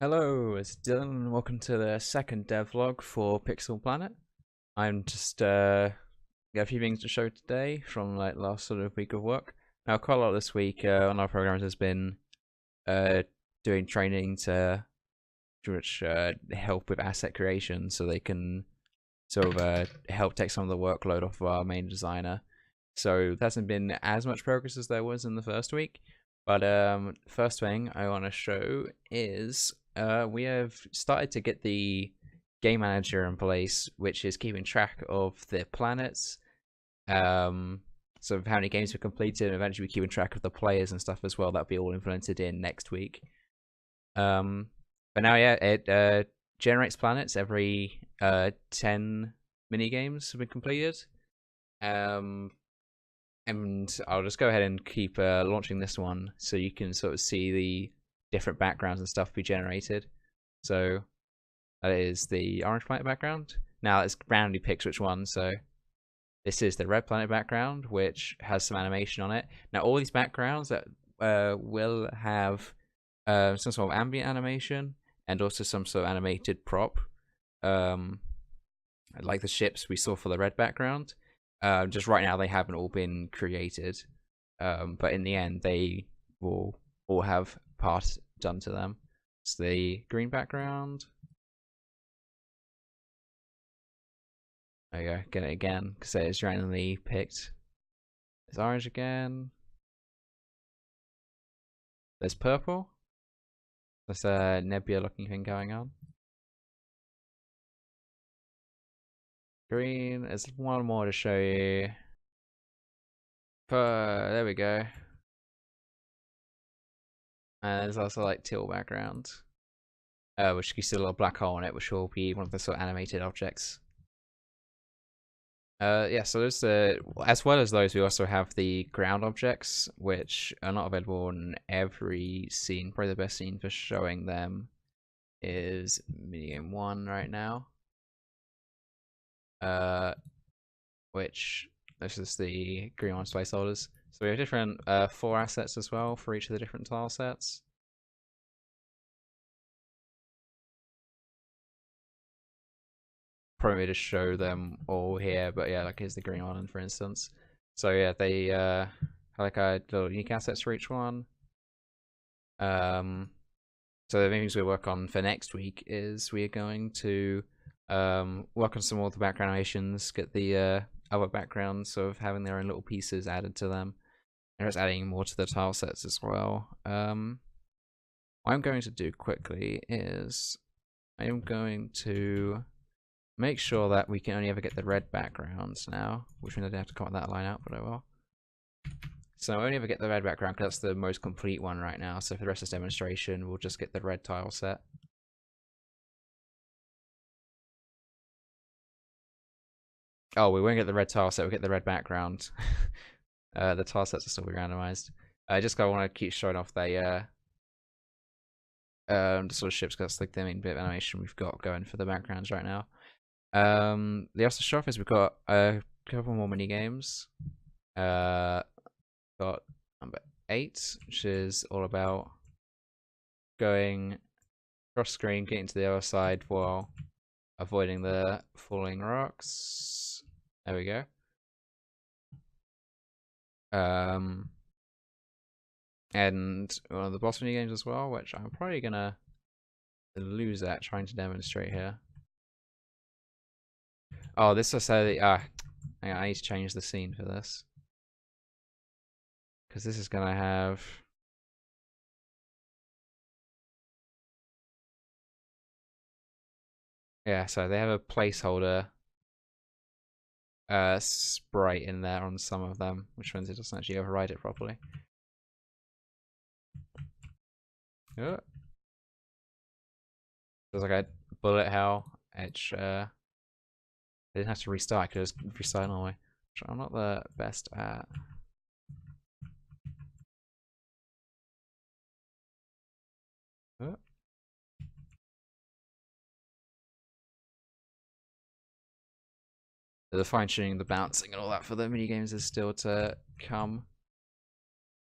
Hello, it's Dylan, and welcome to the second devlog for Pixel Planet. I'm just got a few things to show today from like last sort of week of work. Now, quite a lot this week on our programs has been doing training to which help with asset creation, so they can sort of help take some of the workload off of our main designer. So there hasn't been as much progress as there was in the first week. But first thing I want to show is we have started to get the game manager in place, which is keeping track of the planets, sort of how many games we've completed, and eventually keeping track of the players and stuff as well. That'll be all implemented in next week. But now, yeah, it generates planets every 10 mini games have been completed. And I'll just go ahead and keep launching this one so you can sort of see the different backgrounds and stuff we generated. So that is the orange planet background. Now it's randomly picks which one. So this is the red planet background, which has some animation on it. Now all these backgrounds that will have some sort of ambient animation and also some sort of animated prop, like the ships we saw for the red background. Just right now they haven't all been created, but in the end they will all have parts done to them. It's the green background. There you go, get it again because it's randomly picked. It's orange again. There's purple. There's a nebula looking thing going on. Green. There's one more to show you. There we go. And there's also like teal background, which you see a little black hole in it, which will be one of the sort of animated objects. Yeah, so there's as well as those, we also have the ground objects, which are not available in every scene. Probably the best scene for showing them is minigame 1 right now. Which this is the green one placeholders. So we have different 4 assets as well for each of the different tile sets. Probably to show them all here, but yeah, like here's the green one, for instance. So yeah, they have like a little unique assets for each one. So the things we work on for next week is we are going to work on some more of the background animations, get the other backgrounds sort of having their own little pieces added to them, and just adding more to the tile sets as well. What I'm going to do quickly is I am going to make sure that we can only ever get the red backgrounds now, which means I have to cut that line out, but I will. So I only ever get the red background because that's the most complete one right now. So for the rest of this demonstration, we'll just get the red tile set. Oh, we won't get the red tile set, we'll get the red background. The tile sets will still be randomized. I just want to keep showing off the sort of ships, because that's like the main bit of animation we've got going for the backgrounds right now. The other show off is we've got a couple more mini games. Got number 8, which is all about going cross screen, getting to the other side while avoiding the falling rocks. There we go. And one of the boss mini games as well, which I'm probably gonna lose at trying to demonstrate here. Oh, this is hang on, I need to change the scene for this, because this is gonna have so they have a placeholder sprite in there on some of them, which means it doesn't actually override it properly. There's like a bullet hell, which I didn't have to restart, I could just restart normally, which I'm not the best at. The fine tuning, the bouncing, and all that for the mini games is still to come.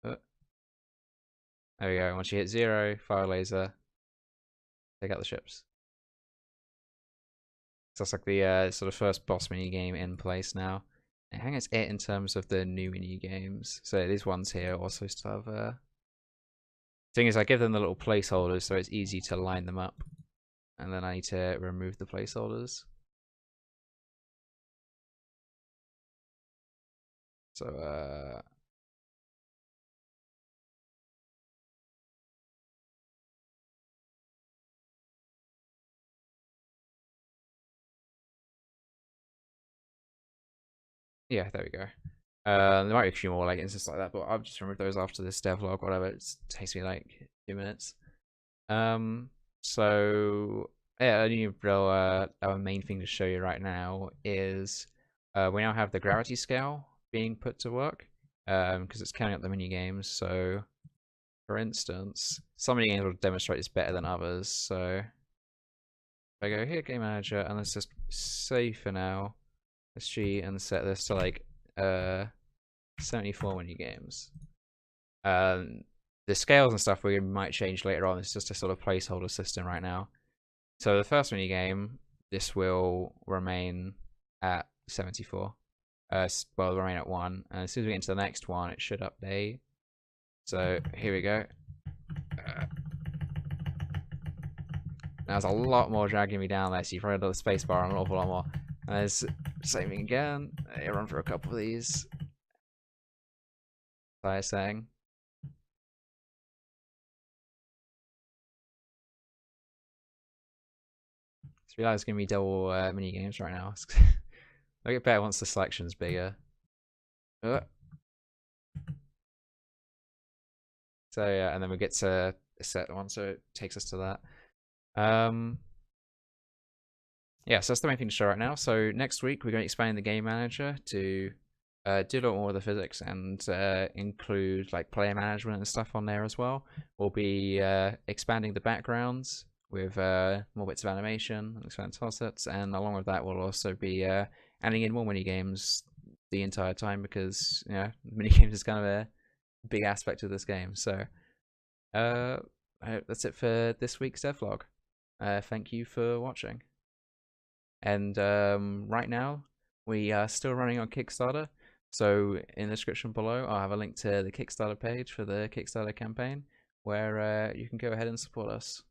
There we go. Once you hit 0, fire laser Take out the ships. So that's like the sort of first boss mini game in place now. I think it's it in terms of the new mini games. So these ones here also still have. Thing is, I give them the little placeholders so it's easy to line them up, and then I need to remove the placeholders. So yeah, there we go. There might be a few more like instances like that, but I'll just remove those after this devlog, whatever. It takes me like 2 minutes. So yeah, our main thing to show you right now is we now have the gravity scale being put to work because it's counting up the mini games. So for instance, some mini games will demonstrate this better than others. So if I go here, game manager, and let's just save for now. Let's cheat and set this to like 74 mini games. The scales and stuff we might change later on. It's just a sort of placeholder system right now. So the first mini game, this will remain at 74. Well, remain at 1. And as soon as we get into the next one, it should update. So here we go. Now there's a lot more dragging me down there, so you've probably done the spacebar an awful lot more. And there's saving again. I run through a couple of these. As I was saying. Just realised it's going to be double mini games right now. I'll get better once the selection's bigger. So yeah, and then we get to a set one, so it takes us to that. Yeah, so that's the main thing to show right now. So next week we're going to expand the game manager to do a lot more of the physics and include like player management and stuff on there as well. We'll be expanding the backgrounds with more bits of animation and expanded tilesets, and along with that we'll also be adding in more mini games the entire time because mini games is kind of a big aspect of this game. So that's it for this week's devlog. Thank you for watching. And right now we are still running on Kickstarter. So in the description below, I'll have a link to the Kickstarter page for the Kickstarter campaign where you can go ahead and support us.